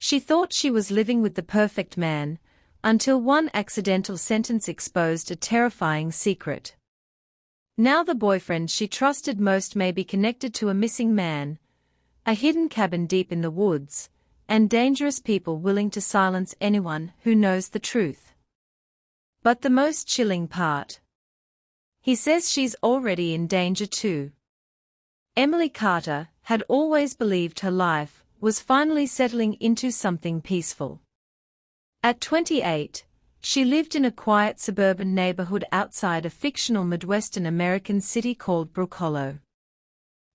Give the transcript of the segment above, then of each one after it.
She thought she was living with the perfect man, until one accidental sentence exposed a terrifying secret. Now the boyfriend she trusted most may be connected to a missing man, a hidden cabin deep in the woods, and dangerous people willing to silence anyone who knows the truth. But the most chilling part. He says she's already in danger too. Emily Carter had always believed her life was finally settling into something peaceful. At 28, she lived in a quiet suburban neighborhood outside a fictional Midwestern American city called Brook Hollow.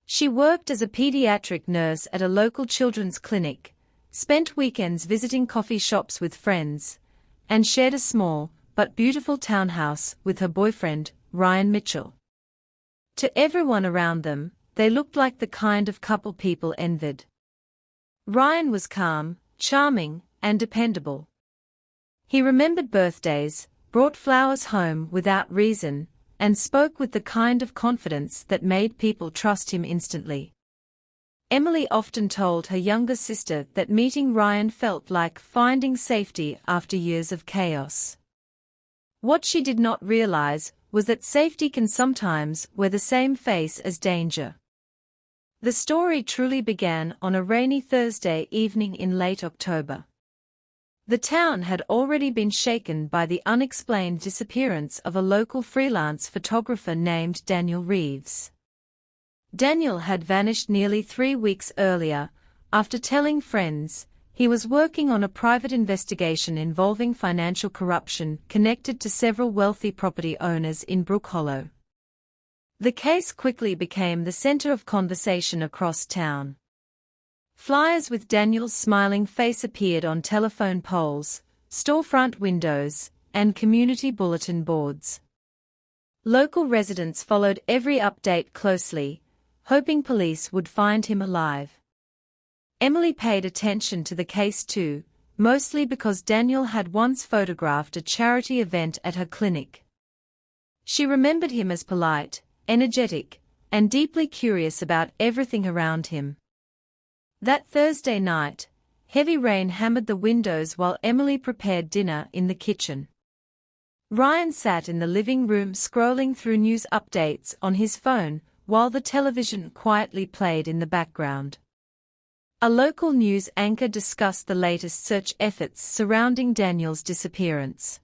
She worked as a pediatric nurse at a local children's clinic, spent weekends visiting coffee shops with friends, and shared a small but beautiful townhouse with her boyfriend, Ryan Mitchell. To everyone around them, they looked like the kind of couple people envied. Ryan was calm, charming, and dependable. He remembered birthdays, brought flowers home without reason, and spoke with the kind of confidence that made people trust him instantly. Emily often told her younger sister that meeting Ryan felt like finding safety after years of chaos. What she did not realize was that safety can sometimes wear the same face as danger. The story truly began on a rainy Thursday evening in late October. The town had already been shaken by the unexplained disappearance of a local freelance photographer named Daniel Reeves. Daniel had vanished nearly 3 weeks earlier, after telling friends he was working on a private investigation involving financial corruption connected to several wealthy property owners in Brook Hollow. The case quickly became the center of conversation across town. Flyers with Daniel's smiling face appeared on telephone poles, storefront windows, and community bulletin boards. Local residents followed every update closely, hoping police would find him alive. Emily paid attention to the case too, mostly because Daniel had once photographed a charity event at her clinic. She remembered him as polite, energetic, and deeply curious about everything around him. That Thursday night, heavy rain hammered the windows while Emily prepared dinner in the kitchen. Ryan sat in the living room scrolling through news updates on his phone while the television quietly played in the background. A local news anchor discussed the latest search efforts surrounding Daniel's disappearance.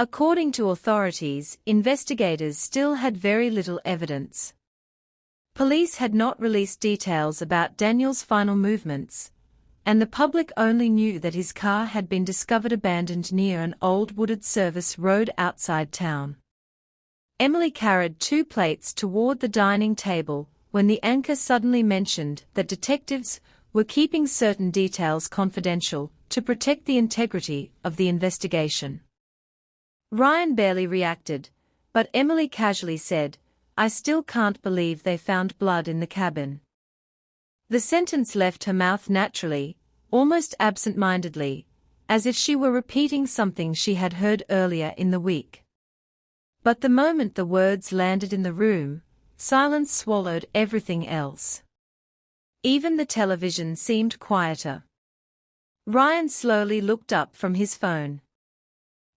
According to authorities, investigators still had very little evidence. Police had not released details about Daniel's final movements, and the public only knew that his car had been discovered abandoned near an old wooded service road outside town. Emily carried 2 plates toward the dining table when the anchor suddenly mentioned that detectives were keeping certain details confidential to protect the integrity of the investigation. Ryan barely reacted, but Emily casually said, "I still can't believe they found blood in the cabin." The sentence left her mouth naturally, almost absent-mindedly, as if she were repeating something she had heard earlier in the week. But the moment the words landed in the room, silence swallowed everything else. Even the television seemed quieter. Ryan slowly looked up from his phone.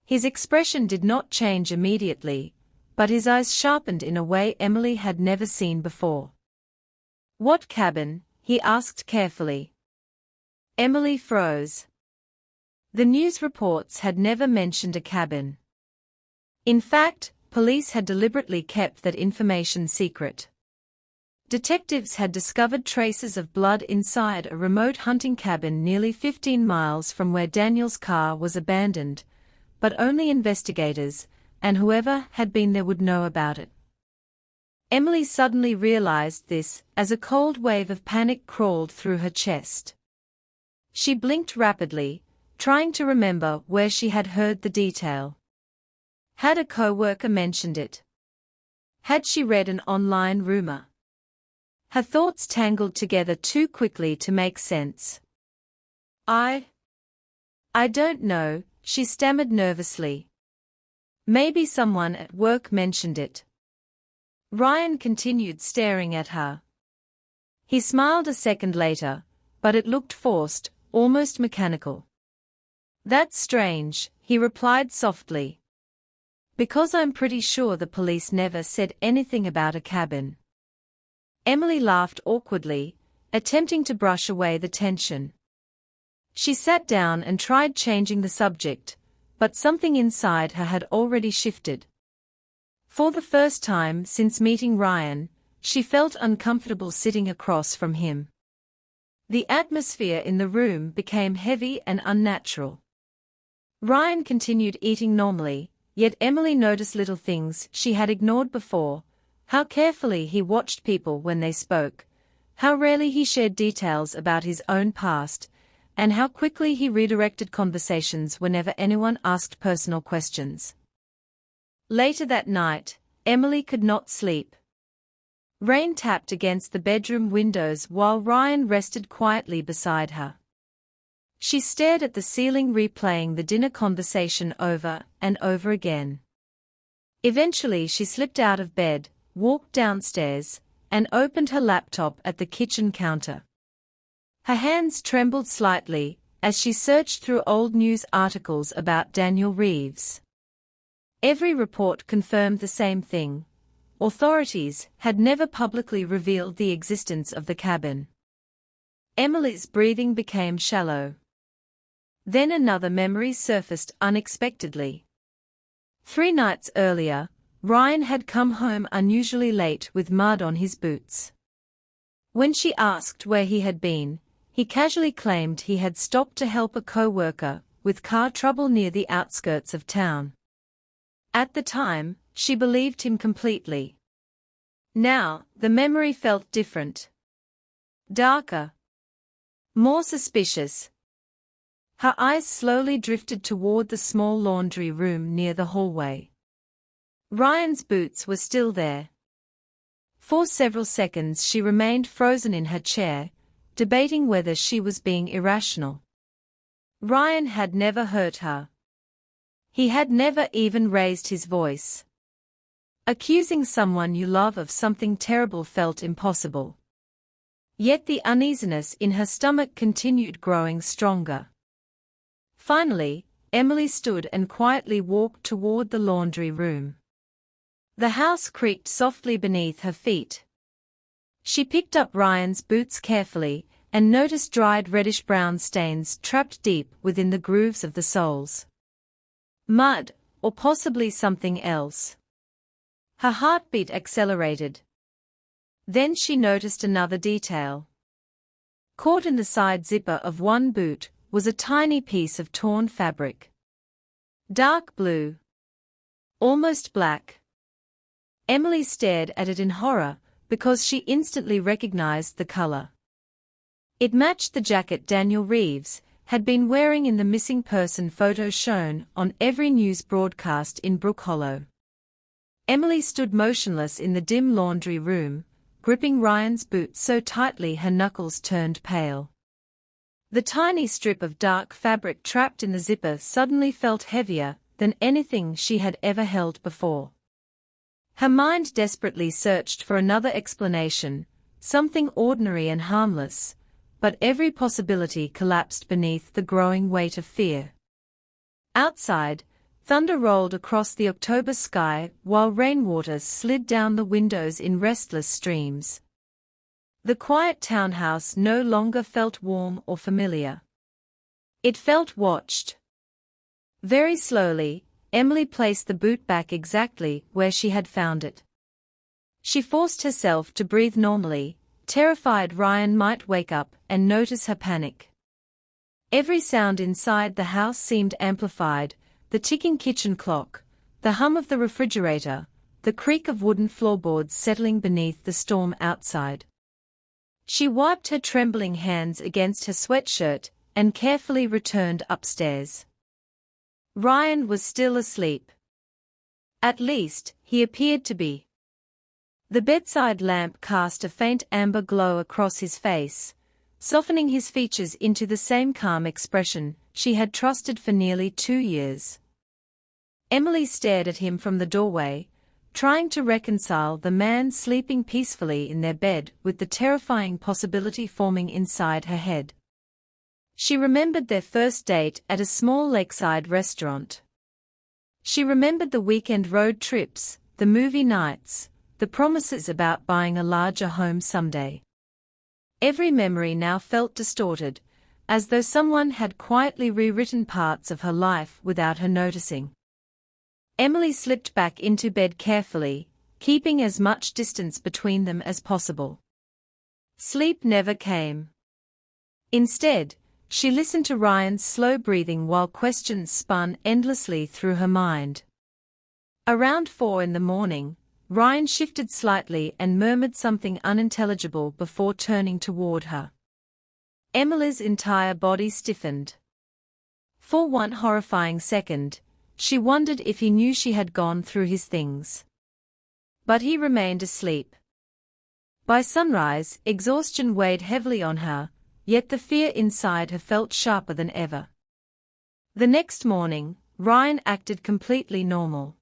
His expression did not change immediately, but his eyes sharpened in a way Emily had never seen before. "What cabin?" he asked carefully. Emily froze. The news reports had never mentioned a cabin. In fact, police had deliberately kept that information secret. Detectives had discovered traces of blood inside a remote hunting cabin nearly 15 miles from where Daniel's car was abandoned, but only investigators, and whoever had been there would know about it. Emily suddenly realized this as a cold wave of panic crawled through her chest. She blinked rapidly, trying to remember where she had heard the detail. Had a co-worker mentioned it? Had she read an online rumor? Her thoughts tangled together too quickly to make sense. I don't know," she stammered nervously. "Maybe someone at work mentioned it." Ryan continued staring at her. He smiled a second later, but it looked forced, almost mechanical. "That's strange," he replied softly. "Because I'm pretty sure the police never said anything about a cabin." Emily laughed awkwardly, attempting to brush away the tension. She sat down and tried changing the subject, but something inside her had already shifted. For the first time since meeting Ryan, she felt uncomfortable sitting across from him. The atmosphere in the room became heavy and unnatural. Ryan continued eating normally, yet Emily noticed little things she had ignored before: how carefully he watched people when they spoke, how rarely he shared details about his own past, and how quickly he redirected conversations whenever anyone asked personal questions. Later that night, Emily could not sleep. Rain tapped against the bedroom windows while Ryan rested quietly beside her. She stared at the ceiling, replaying the dinner conversation over and over again. Eventually she slipped out of bed, walked downstairs, and opened her laptop at the kitchen counter. Her hands trembled slightly as she searched through old news articles about Daniel Reeves. Every report confirmed the same thing: authorities had never publicly revealed the existence of the cabin. Emily's breathing became shallow. Then another memory surfaced unexpectedly. 3 nights earlier, Ryan had come home unusually late with mud on his boots. When she asked where he had been, he casually claimed he had stopped to help a co-worker with car trouble near the outskirts of town. At the time, she believed him completely. Now, the memory felt different. Darker. More suspicious. Her eyes slowly drifted toward the small laundry room near the hallway. Ryan's boots were still there. For several seconds she remained frozen in her chair, debating whether she was being irrational. Ryan had never hurt her. He had never even raised his voice. Accusing someone you love of something terrible felt impossible. Yet the uneasiness in her stomach continued growing stronger. Finally, Emily stood and quietly walked toward the laundry room. The house creaked softly beneath her feet. She picked up Ryan's boots carefully and noticed dried reddish-brown stains trapped deep within the grooves of the soles. Mud, or possibly something else. Her heartbeat accelerated. Then she noticed another detail. Caught in the side zipper of one boot was a tiny piece of torn fabric. Dark blue. Almost black. Emily stared at it in horror, because she instantly recognized the color. It matched the jacket Daniel Reeves had been wearing in the missing person photo shown on every news broadcast in Brook Hollow. Emily stood motionless in the dim laundry room, gripping Ryan's boot so tightly her knuckles turned pale. The tiny strip of dark fabric trapped in the zipper suddenly felt heavier than anything she had ever held before. Her mind desperately searched for another explanation, something ordinary and harmless, but every possibility collapsed beneath the growing weight of fear. Outside, thunder rolled across the October sky while rainwater slid down the windows in restless streams. The quiet townhouse no longer felt warm or familiar. It felt watched. Very slowly, Emily placed the boot back exactly where she had found it. She forced herself to breathe normally, terrified Ryan might wake up and notice her panic. Every sound inside the house seemed amplified: the ticking kitchen clock, the hum of the refrigerator, the creak of wooden floorboards settling beneath the storm outside. She wiped her trembling hands against her sweatshirt and carefully returned upstairs. Ryan was still asleep. At least, he appeared to be. The bedside lamp cast a faint amber glow across his face, softening his features into the same calm expression she had trusted for nearly 2 years. Emily stared at him from the doorway, trying to reconcile the man sleeping peacefully in their bed with the terrifying possibility forming inside her head. She remembered their first date at a small lakeside restaurant. She remembered the weekend road trips, the movie nights, the promises about buying a larger home someday. Every memory now felt distorted, as though someone had quietly rewritten parts of her life without her noticing. Emily slipped back into bed carefully, keeping as much distance between them as possible. Sleep never came. Instead, she listened to Ryan's slow breathing while questions spun endlessly through her mind. Around 4 a.m, Ryan shifted slightly and murmured something unintelligible before turning toward her. Emily's entire body stiffened. For one horrifying second, she wondered if he knew she had gone through his things. But he remained asleep. By sunrise, exhaustion weighed heavily on her, yet the fear inside her felt sharper than ever. The next morning, Ryan acted completely normal.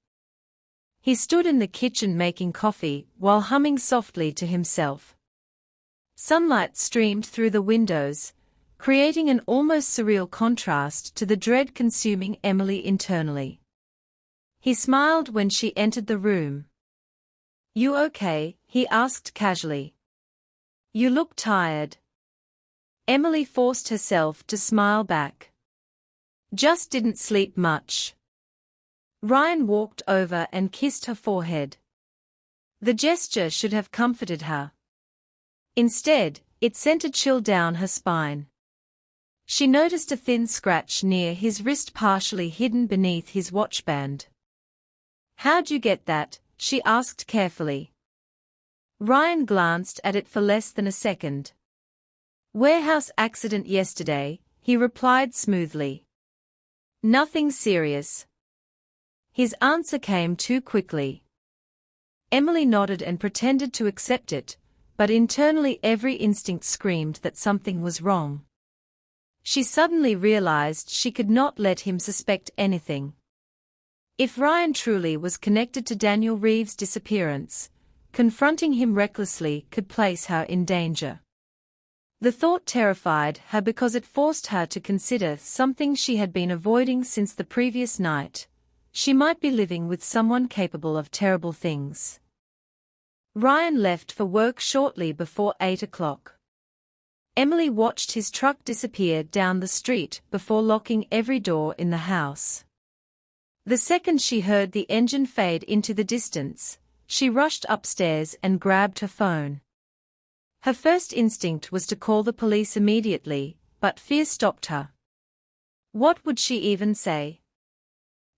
He stood in the kitchen making coffee while humming softly to himself. Sunlight streamed through the windows, creating an almost surreal contrast to the dread consuming Emily internally. He smiled when she entered the room. "You okay?" he asked casually. "You look tired." Emily forced herself to smile back. "Just didn't sleep much." Ryan walked over and kissed her forehead. The gesture should have comforted her. Instead, it sent a chill down her spine. She noticed a thin scratch near his wrist partially hidden beneath his watchband. "How'd you get that?" she asked carefully. Ryan glanced at it for less than a second. "Warehouse accident yesterday," he replied smoothly. "Nothing serious." His answer came too quickly. Emily nodded and pretended to accept it, but internally every instinct screamed that something was wrong. She suddenly realized she could not let him suspect anything. If Ryan truly was connected to Daniel Reeves' disappearance, confronting him recklessly could place her in danger. The thought terrified her because it forced her to consider something she had been avoiding since the previous night. She might be living with someone capable of terrible things. Ryan left for work shortly before 8 o'clock. Emily watched his truck disappear down the street before locking every door in the house. The second she heard the engine fade into the distance, she rushed upstairs and grabbed her phone. Her first instinct was to call the police immediately, but fear stopped her. What would she even say?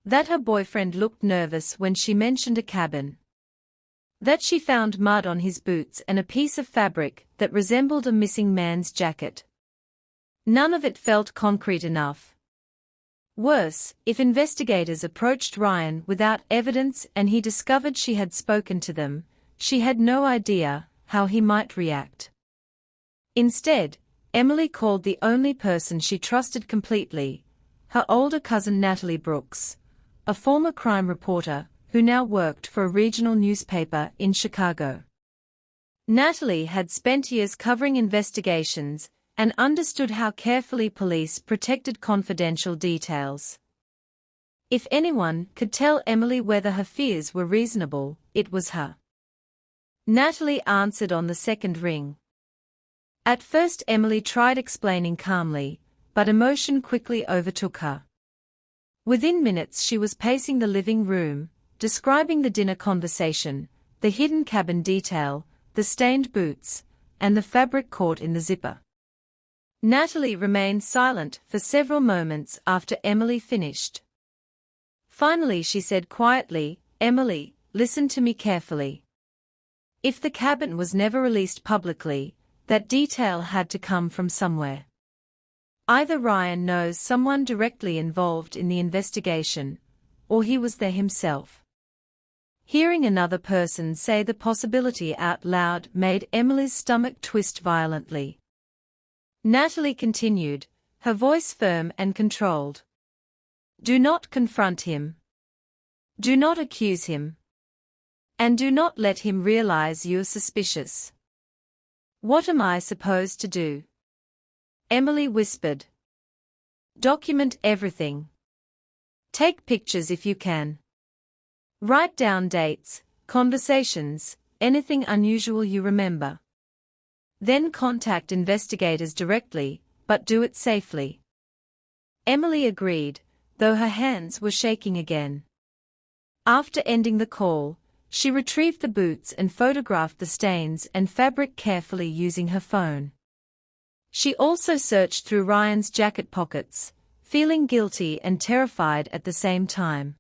That her boyfriend looked nervous when she mentioned a cabin. That she found mud on his boots and a piece of fabric that resembled a missing man's jacket. None of it felt concrete enough. Worse, if investigators approached Ryan without evidence and he discovered she had spoken to them, she had no idea how he might react. Instead, Emily called the only person she trusted completely, her older cousin Natalie Brooks, a former crime reporter who now worked for a regional newspaper in Chicago. Natalie had spent years covering investigations and understood how carefully police protected confidential details. If anyone could tell Emily whether her fears were reasonable, it was her. Natalie answered on the second ring. At first Emily tried explaining calmly, but emotion quickly overtook her. Within minutes she was pacing the living room, describing the dinner conversation, the hidden cabin detail, the stained boots, and the fabric caught in the zipper. Natalie remained silent for several moments after Emily finished. Finally she said quietly, "Emily, listen to me carefully. If the cabin was never released publicly, that detail had to come from somewhere. Either Ryan knows someone directly involved in the investigation, or he was there himself." Hearing another person say the possibility out loud made Emily's stomach twist violently. Natalie continued, her voice firm and controlled. "Do not confront him. Do not accuse him. And do not let him realize you're suspicious." "What am I supposed to do?" Emily whispered. Document everything. Take pictures if you can. Write down dates, conversations, anything unusual you remember. Then contact investigators directly, but do it safely. Emily agreed, though her hands were shaking again. After ending the call, she retrieved the boots and photographed the stains and fabric carefully using her phone. She also searched through Ryan's jacket pockets, feeling guilty and terrified at the same time.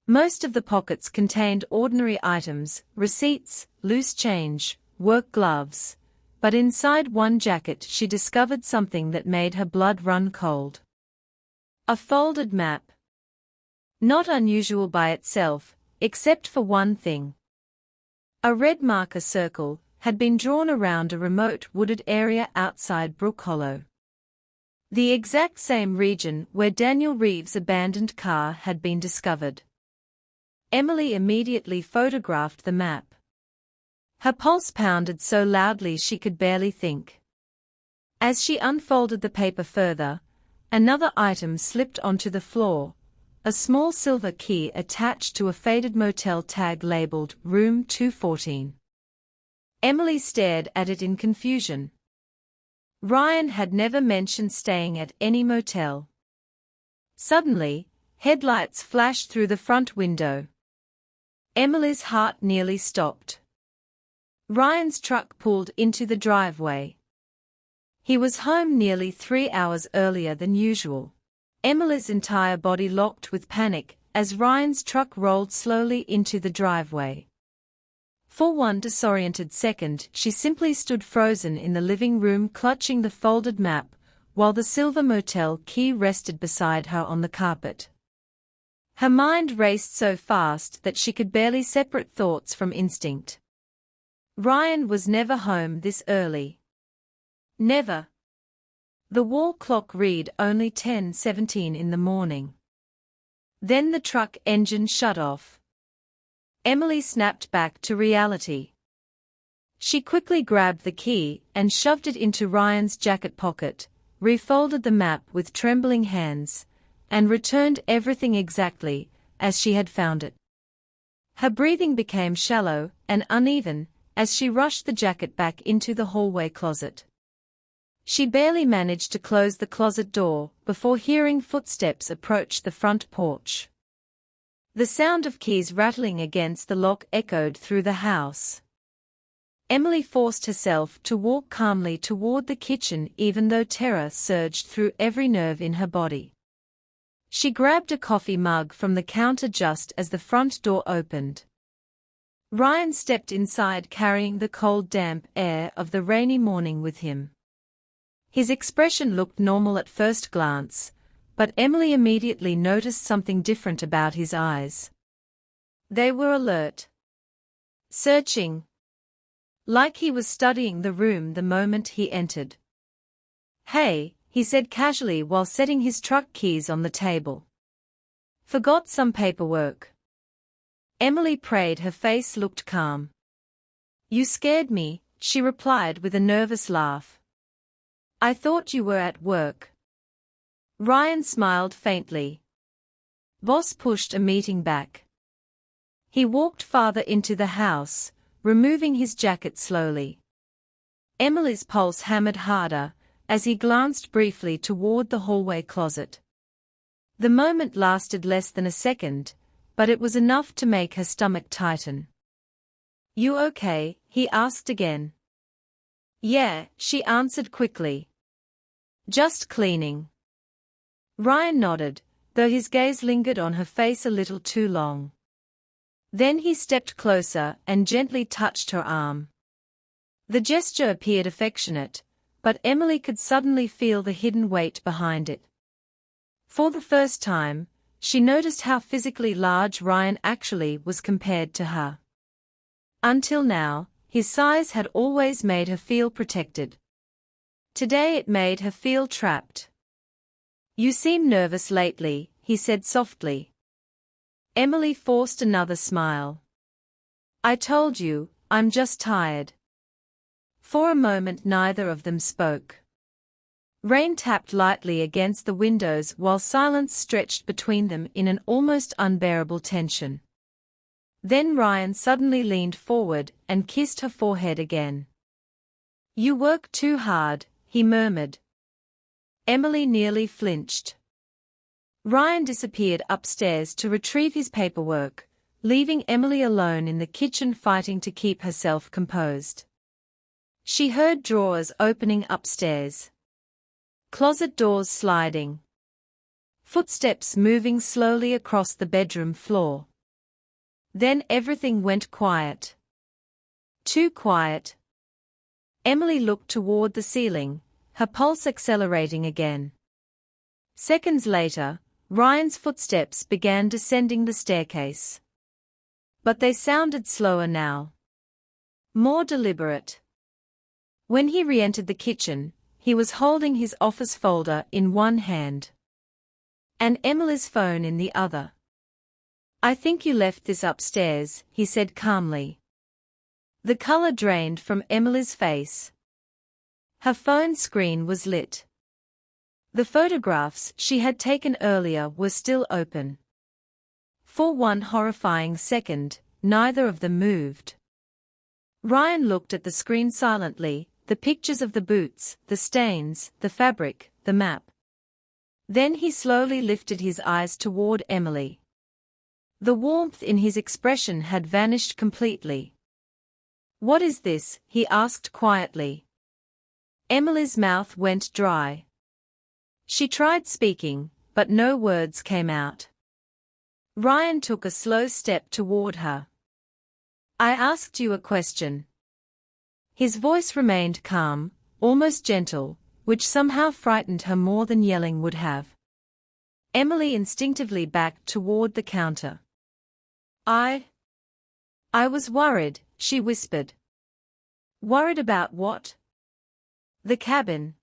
Most of the pockets contained ordinary items, receipts, loose change, work gloves, but inside one jacket she discovered something that made her blood run cold. A folded map. Not unusual by itself, except for one thing. A red marker circle had been drawn around a remote wooded area outside Brook Hollow. The exact same region where Daniel Reeves' abandoned car had been discovered. Emily immediately photographed the map. Her pulse pounded so loudly she could barely think. As she unfolded the paper further, another item slipped onto the floor, a small silver key attached to a faded motel tag labeled Room 214. Emily stared at it in confusion. Ryan had never mentioned staying at any motel. Suddenly, headlights flashed through the front window. Emily's heart nearly stopped. Ryan's truck pulled into the driveway. He was home nearly 3 hours earlier than usual. Emily's entire body locked with panic as Ryan's truck rolled slowly into the driveway. For one disoriented second, she simply stood frozen in the living room clutching the folded map, while the silver motel key rested beside her on the carpet. Her mind raced so fast that she could barely separate thoughts from instinct. Ryan was never home this early. Never. The wall clock read only 10:17 in the morning. Then the truck engine shut off. Emily snapped back to reality. She quickly grabbed the key and shoved it into Ryan's jacket pocket, refolded the map with trembling hands, and returned everything exactly as she had found it. Her breathing became shallow and uneven as she rushed the jacket back into the hallway closet. She barely managed to close the closet door before hearing footsteps approach the front porch. The sound of keys rattling against the lock echoed through the house. Emily forced herself to walk calmly toward the kitchen even though terror surged through every nerve in her body. She grabbed a coffee mug from the counter just as the front door opened. Ryan stepped inside carrying the cold damp air of the rainy morning with him. His expression looked normal at first glance, but Emily immediately noticed something different about his eyes. They were alert. Searching. Like he was studying the room the moment he entered. "Hey," he said casually while setting his truck keys on the table. "Forgot some paperwork." Emily prayed her face looked calm. "You scared me," she replied with a nervous laugh. "I thought you were at work." Ryan smiled faintly. Boss pushed a meeting back. He walked farther into the house, removing his jacket slowly. Emily's pulse hammered harder as he glanced briefly toward the hallway closet. The moment lasted less than a second, but it was enough to make her stomach tighten. "You okay?" he asked again. "Yeah," she answered quickly. "Just cleaning." Ryan nodded, though his gaze lingered on her face a little too long. Then he stepped closer and gently touched her arm. The gesture appeared affectionate, but Emily could suddenly feel the hidden weight behind it. For the first time, she noticed how physically large Ryan actually was compared to her. Until now, his size had always made her feel protected. Today it made her feel trapped. "You seem nervous lately," he said softly. Emily forced another smile. "I told you, I'm just tired." For a moment neither of them spoke. Rain tapped lightly against the windows while silence stretched between them in an almost unbearable tension. Then Ryan suddenly leaned forward and kissed her forehead again. "You work too hard," he murmured. Emily nearly flinched. Ryan disappeared upstairs to retrieve his paperwork, leaving Emily alone in the kitchen fighting to keep herself composed. She heard drawers opening upstairs, closet doors sliding, footsteps moving slowly across the bedroom floor. Then everything went quiet. Too quiet. Emily looked toward the ceiling, her pulse accelerating again. Seconds later, Ryan's footsteps began descending the staircase. But they sounded slower now. More deliberate. When he re-entered the kitchen, he was holding his office folder in one hand and Emily's phone in the other. "I think you left this upstairs," he said calmly. The color drained from Emily's face. Her phone screen was lit. The photographs she had taken earlier were still open. For one horrifying second, neither of them moved. Ryan looked at the screen silently, the pictures of the boots, the stains, the fabric, the map. Then he slowly lifted his eyes toward Emily. The warmth in his expression had vanished completely. "What is this?" he asked quietly. Emily's mouth went dry. She tried speaking, but no words came out. Ryan took a slow step toward her. "I asked you a question." His voice remained calm, almost gentle, which somehow frightened her more than yelling would have. Emily instinctively backed toward the counter. I was worried," she whispered. "Worried about what?" "The cabin."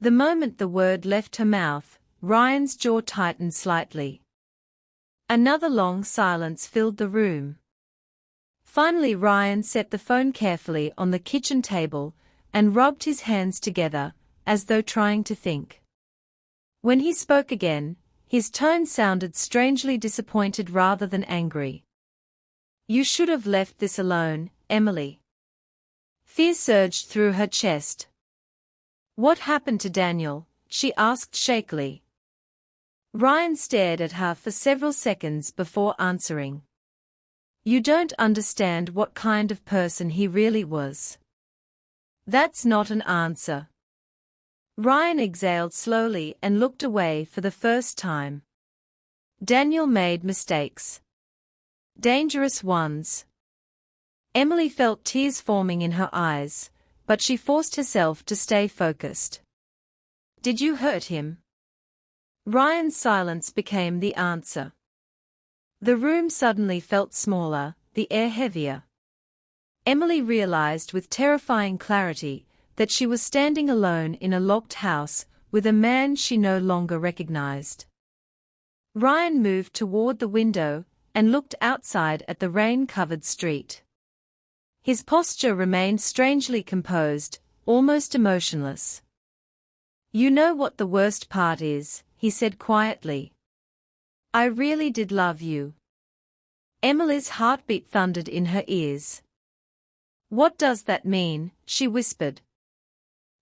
The moment the word left her mouth, Ryan's jaw tightened slightly. Another long silence filled the room. Finally Ryan set the phone carefully on the kitchen table and rubbed his hands together, as though trying to think. When he spoke again, his tone sounded strangely disappointed rather than angry. "You should have left this alone, Emily." Fear surged through her chest. "What happened to Daniel?" she asked shakily. Ryan stared at her for several seconds before answering. "You don't understand what kind of person he really was." "That's not an answer." Ryan exhaled slowly and looked away for the first time. "Daniel made mistakes. Dangerous ones." Emily felt tears forming in her eyes, but she forced herself to stay focused. "Did you hurt him?" Ryan's silence became the answer. The room suddenly felt smaller, the air heavier. Emily realized with terrifying clarity that she was standing alone in a locked house with a man she no longer recognized. Ryan moved toward the window and looked outside at the rain-covered street. His posture remained strangely composed, almost emotionless. "You know what the worst part is," he said quietly. "I really did love you." Emily's heartbeat thundered in her ears. "What does that mean?" she whispered.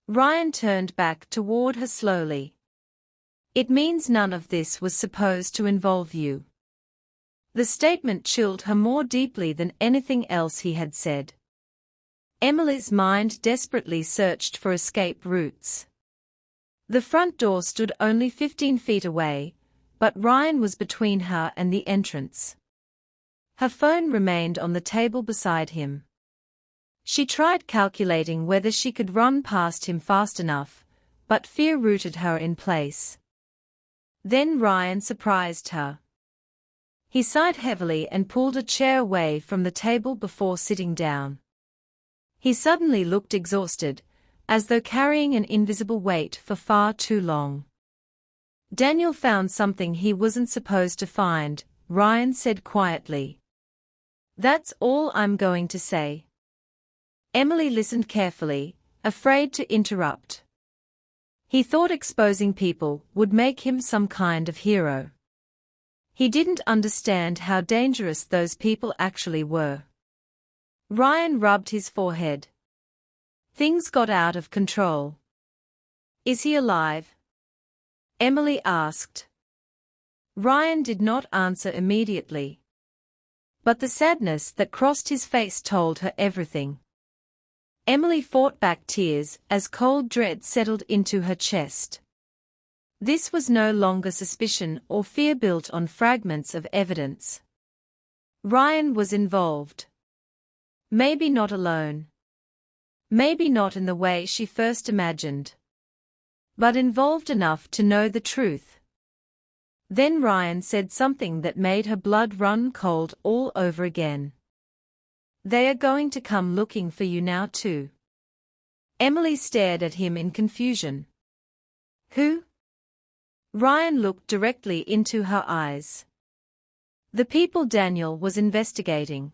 Ryan turned back toward her slowly. "It means none of this was supposed to involve you." The statement chilled her more deeply than anything else he had said. Emily's mind desperately searched for escape routes. The front door stood only 15 feet away, but Ryan was between her and the entrance. Her phone remained on the table beside him. She tried calculating whether she could run past him fast enough, but fear rooted her in place. Then Ryan surprised her. He sighed heavily and pulled a chair away from the table before sitting down. He suddenly looked exhausted, as though carrying an invisible weight for far too long. "Daniel found something he wasn't supposed to find," Ryan said quietly. "That's all I'm going to say." Emily listened carefully, afraid to interrupt. He thought exposing people would make him some kind of hero. He didn't understand how dangerous those people actually were. Ryan rubbed his forehead. Things got out of control. Is he alive? Emily asked. Ryan did not answer immediately. But the sadness that crossed his face told her everything. Emily fought back tears as cold dread settled into her chest. This was no longer suspicion or fear built on fragments of evidence. Ryan was involved. Maybe not alone. Maybe not in the way she first imagined. But involved enough to know the truth. Then Ryan said something that made her blood run cold all over again. They are going to come looking for you now too. Emily stared at him in confusion. Who? Ryan looked directly into her eyes. The people Daniel was investigating.